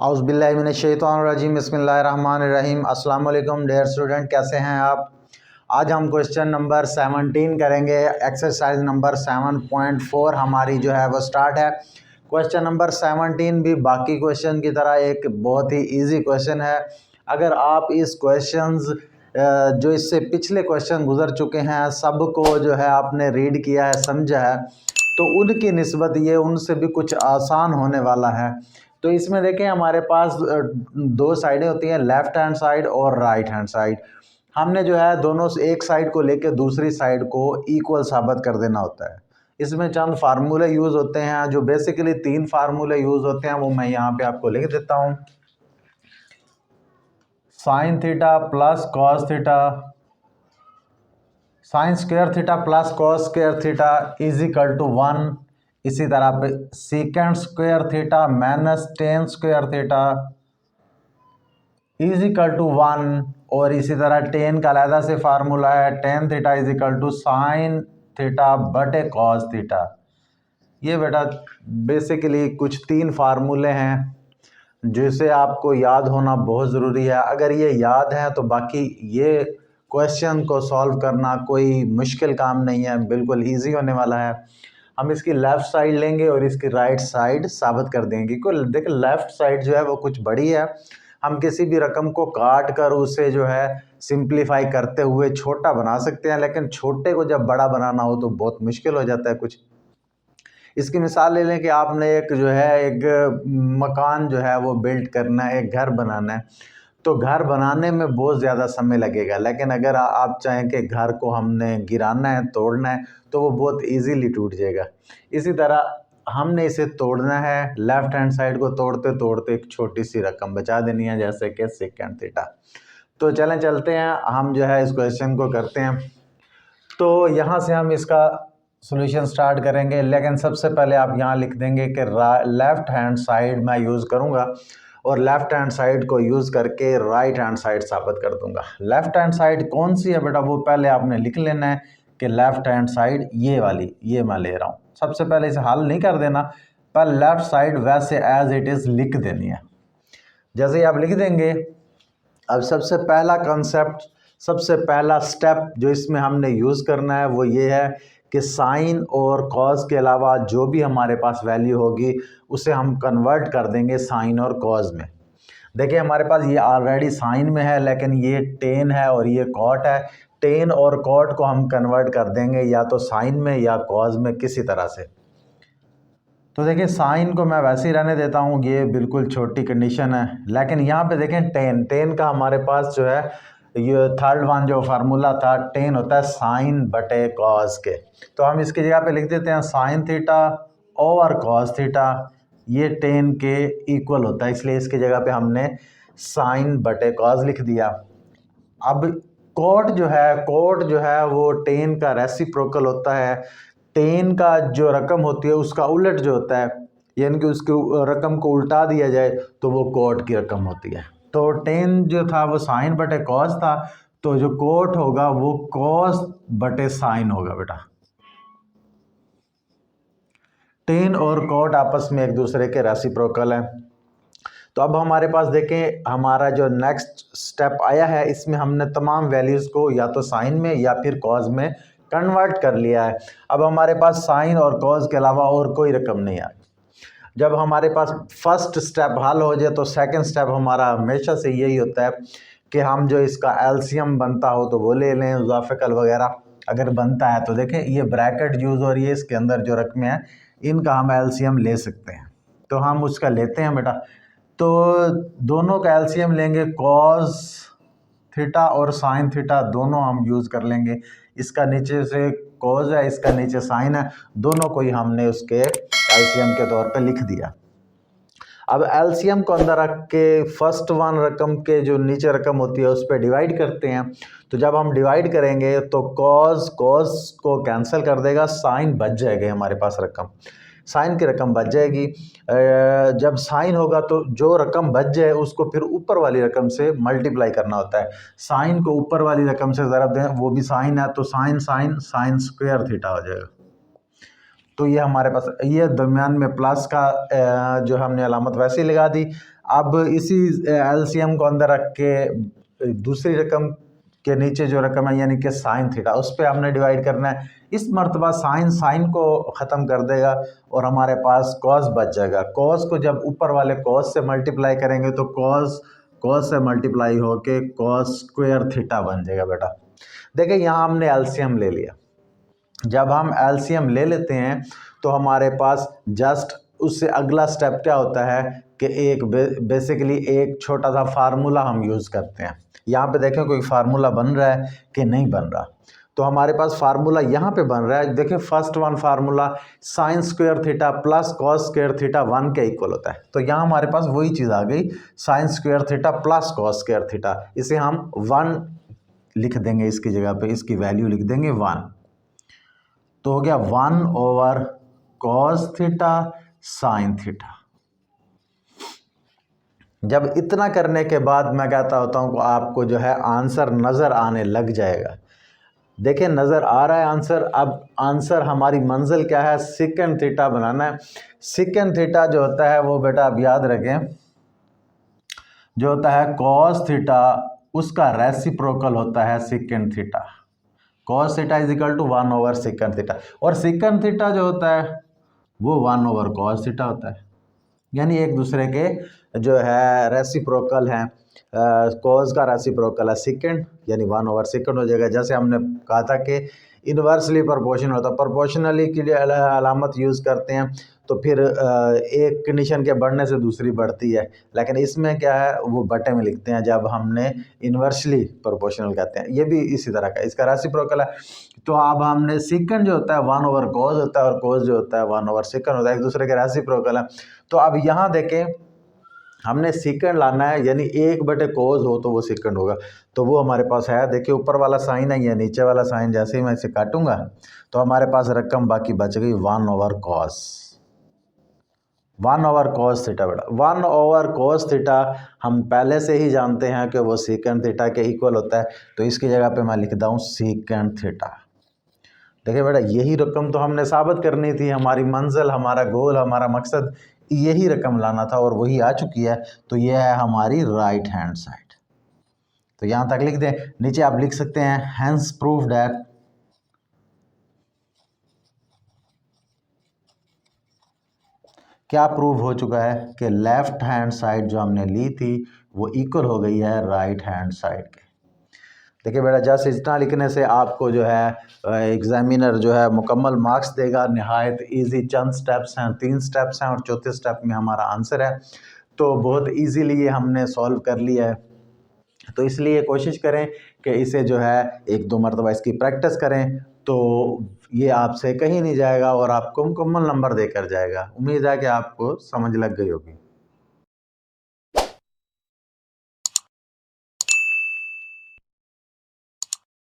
औज़ुबिल्लाहिमिनश्शैतानिर्रजीम बिस्मिल्लाहिर्रहमानिर्रहीम। अस्सलाम वालेकुम डियर स्टूडेंट, कैसे हैं आप। आज हम क्वेश्चन नंबर 17 करेंगे। एक्सरसाइज नंबर 7.4 हमारी जो है वो स्टार्ट है। क्वेश्चन नंबर 17 भी बाकी क्वेश्चन की तरह एक बहुत ही इजी क्वेश्चन है। अगर आप इस क्वेश्चंस जो इससे पिछले क्वेश्चन गुजर चुके हैं सबको जो है आपने रीड किया है, समझा है, तो उनकी निस्बत ये उनसे भी कुछ आसान होने वाला है। तो इसमें देखें हमारे पास दो साइडें होती हैं, लेफ़्ट हैंड साइड और राइट हैंड साइड। हमने जो है दोनों से एक साइड को लेकर दूसरी साइड को इक्वल साबित कर देना होता है। इसमें चंद फार्मूले यूज़ होते हैं, जो बेसिकली 3 फार्मूले यूज़ होते हैं, वो मैं यहाँ पे आपको लिख देता हूँ। Sine theta plus cos theta, sine square theta plus cos square theta is equal to 1। इसी तरह पे sec square theta minus tan square theta is equal to 1। और इसी तरह टेन का अलग से फार्मूला है, tan theta is equal to sine theta बटे कॉस थीटा। ये बेटा बेसिकली कुछ 3 फार्मूले हैं जिसे आपको याद होना बहुत ज़रूरी है। अगर ये याद है तो बाकी ये क्वेश्चन को सॉल्व करना कोई मुश्किल काम नहीं है, बिल्कुल इजी होने वाला है। हम इसकी लेफ़्ट साइड लेंगे और इसकी राइट साइड साबित कर देंगे। क्योंकि देखिए लेफ़्ट साइड जो है वो कुछ बड़ी है, हम किसी भी रकम को काट कर उसे जो है सिंप्लीफाई करते हुए छोटा बना सकते हैं, लेकिन छोटे को जब बड़ा बनाना हो तो बहुत मुश्किल हो जाता है। कुछ इसकी मिसाल ले लें कि आपने एक जो है एक मकान जो है वो बिल्ड करना है, एक घर बनाना है, तो घर बनाने में बहुत ज़्यादा समय लगेगा। लेकिन अगर आप चाहें कि घर को हमने गिराना है, तोड़ना है, तो वो बहुत इजीली टूट जाएगा। इसी तरह हमने इसे तोड़ना है, लेफ़्ट हैंड साइड को तोड़ते तोड़ते एक छोटी सी रकम बचा देनी है, जैसे कि सेकेंड थीटा। तो चलें चलते हैं, हम जो है इस क्वेश्चन को करते हैं। तो यहाँ से हम इसका सॉल्यूशन स्टार्ट करेंगे, लेकिन सबसे पहले आप यहाँ लिख देंगे कि लेफ़्ट हैंड साइड मैं यूज़ करूँगा और लेफ़्ट हैंड साइड को यूज़ करके राइट हैंड साइड साबित कर दूंगा। लेफ़्ट हैंड साइड कौन सी है बेटा, वो पहले आपने लिख लेना है कि लेफ़्ट हैंड साइड ये वाली, ये मैं ले रहा हूँ। सबसे पहले इसे हल नहीं कर देना, पर लेफ़्ट साइड वैसे एज इट इज़ लिख देनी है। जैसे ही आप लिख देंगे, अब सबसे पहला कॉन्सेप्ट, सबसे पहला स्टेप जो इसमें हमने यूज़ करना है वो ये है कि साइन और कॉस के अलावा जो भी हमारे पास वैल्यू होगी उसे हम कन्वर्ट कर देंगे साइन और कॉस में। देखिए हमारे पास ये ऑलरेडी साइन में है, लेकिन ये टेन है और ये कॉट है। टेन और कॉट को हम कन्वर्ट कर देंगे या तो साइन में या कॉस में, किसी तरह से। तो देखिए साइन को मैं वैसे ही रहने देता हूँ, ये बिल्कुल छोटी कंडीशन है। लेकिन यहाँ पे देखें टेन, टेन का हमारे पास जो है ये थर्ड वन जो फार्मूला था, टेन होता है साइन बटे कॉस के। तो हम इसकी जगह पे लिख देते हैं साइन थीटा और कॉस थीटा, ये टेन के इक्वल होता है, इसलिए इसकी जगह पे हमने साइन बटे कॉस लिख दिया। अब कोट जो है वो टेन का रेसिप्रोकल होता है। टेन का जो रकम होती है उसका उलट जो होता है, यानी कि उसकी रकम को उल्टा दिया जाए तो वो कोट की रकम होती है। तो टेन जो था वो साइन बटे कॉस था, तो जो कोट होगा वो कॉस बटे साइन होगा बेटा। टेन और कोट आपस में एक दूसरे के रेसिप्रोकल है। तो अब हमारे पास देखें हमारा जो नेक्स्ट स्टेप आया है, इसमें हमने तमाम वैल्यूज़ को या तो साइन में या फिर कॉस में कन्वर्ट कर लिया है। अब हमारे पास साइन और कॉस के अलावा और कोई रकम नहीं आई। जब हमारे पास फर्स्ट स्टेप हल हो जाए तो सेकंड स्टेप हमारा हमेशा से यही होता है कि हम जो इसका एलसीएम बनता हो तो वो ले लें, इज़ाफ़ेकल वगैरह अगर बनता है तो देखें ये ब्रैकेट यूज़ हो रही है, इसके अंदर जो रकमें हैं इनका हम एलसीएम ले सकते हैं। तो हम उसका लेते हैं बेटा। तो दोनों का एलसीएम लेंगे, कॉस थीटा और साइन थीटा दोनों हम यूज़ कर लेंगे। इसका नीचे से कॉस है, इसका नीचे साइन है, दोनों को ही हमने उसके एलसीएम के तौर पे लिख दिया। अब एलसीएम को अंदर रख के फर्स्ट वन रकम के जो नीचे रकम होती है उस पर डिवाइड करते हैं। तो जब हम डिवाइड करेंगे तो कॉस को कैंसिल कर देगा, साइन बच जाएगी हमारे पास रकम, साइन की रकम बच जाएगी। जब साइन होगा तो जो रकम बच जाए उसको फिर ऊपर वाली रकम से मल्टीप्लाई करना होता है। साइन को ऊपर वाली रकम से ज़रब दें, वो भी साइन है, तो sine sine sine square theta हो जाएगा। तो ये हमारे पास ये दरमियान में प्लस का जो हमने अलामत वैसे ही लगा दी। अब इसी एलसीएम को अंदर रख के दूसरी रकम के नीचे जो रकम है यानी कि साइन थीटा, उस पर हमने डिवाइड करना है। इस मर्तबा साइन को ख़त्म कर देगा और हमारे पास कॉस बच जाएगा। कॉस को जब ऊपर वाले कॉस से मल्टीप्लाई करेंगे तो कॉस से मल्टीप्लाई होके कॉस स्क्वायर थीटा बन जाएगा बेटा। देखिए यहाँ हमने एलसीएम ले लिया। जब हम एलसीएम ले लेते हैं तो हमारे पास जस्ट उससे अगला स्टेप क्या होता है कि एक बेसिकली एक छोटा सा फार्मूला हम यूज़ करते हैं। यहाँ पे देखें कोई फार्मूला बन रहा है कि नहीं बन रहा। तो हमारे पास फार्मूला यहाँ पे बन रहा है। देखिए first one formula sign square theta plus cos square theta 1 के इक्वल होता है। तो यहाँ हमारे पास वही चीज़ आ गई, sign square theta plus cos square theta. इसे हम 1 लिख देंगे, इसकी जगह पे इसकी वैल्यू लिख देंगे 1। तो हो गया 1 over cos theta sine theta. जब इतना करने के बाद मैं कहता होता हूँ कि आपको जो है आंसर नज़र आने लग जाएगा। देखिए नज़र आ रहा है आंसर। अब आंसर हमारी मंजिल क्या है, सेकंड थीटा बनाना है। सेकंड थीटा जो होता है वो बेटा आप याद रखें, जो होता है कॉस थीटा उसका रेसिप्रोकल होता है sec theta. Cos theta is equal to 1 over sec theta, और सेकंड थीटा जो होता है वो 1 ओवर कॉस थीटा होता है। यानी एक दूसरे के जो है रेसिप्रोकल हैं। कॉस का रेसिप्रोकल है सेकंड, यानी 1 ओवर सेकंड हो जाएगा। जैसे हमने कहा था कि इन्वर्सली प्रोपोर्शनल होता है, प्रोपोर्शनली के लिए अलामत यूज़ करते हैं तो फिर एक कंडीशन के बढ़ने से दूसरी बढ़ती है, लेकिन इसमें क्या है वो बटे में लिखते हैं जब हमने इन्वर्सली प्रोपोर्शनल कहते हैं। ये भी इसी तरह का इसका रेसिप्रोकल है। तो अब हमने सेकंड जो होता है 1 ओवर कॉस होता है और कॉस जो होता है 1 ओवर सेकंड होता है, एक दूसरे के रेसिप्रोकल है। तो अब यहाँ देखें हमने सेकंड लाना है, यानी 1 बटे कॉस हो तो वो सेकंड होगा। तो वो हमारे पास है, देखिए ऊपर वाला साइन है या नीचे वाला साइन, जैसे ही मैं इसे काटूंगा तो हमारे पास रकम बाकी बच गई 1 over cos. 1 over cos theta बेटा, 1 ओवर कॉस थीटा हम पहले से ही जानते हैं कि वो सेकंड थीटा के इक्वल होता है। तो इसकी जगह पे मैं लिखता हूँ सेकंड थीटा। देखिए बेटा यही रकम तो हमने साबित करनी थी, हमारी मंजिल, हमारा गोल, हमारा मकसद यही रकम लाना था और वही आ चुकी है। तो ये है हमारी राइट हैंड साइड। तो यहाँ तक लिख दें। नीचे आप लिख सकते हैं हैंस प्रूव दैट क्या प्रूव हो चुका है कि लेफ्ट हैंड साइड जो हमने ली थी वो इक्वल हो गई है राइट हैंड साइड के। देखिए बेटा जैसे इतना लिखने से आपको जो है एग्जामिनर जो है मुकम्मल मार्क्स देगा। नहायत इजी चंद स्टेप्स हैं, 3 स्टेप्स हैं और चौथे स्टेप में हमारा आंसर है। तो बहुत इजीली ये हमने सॉल्व कर लिया है। तो इसलिए कोशिश करें कि इसे जो है 1-2 मरतबा इसकी प्रैक्टिस करें तो ये आपसे कहीं नहीं जाएगा और आपको मुकम्मल नंबर देकर जाएगा। उम्मीद है कि आपको समझ लग गई होगी।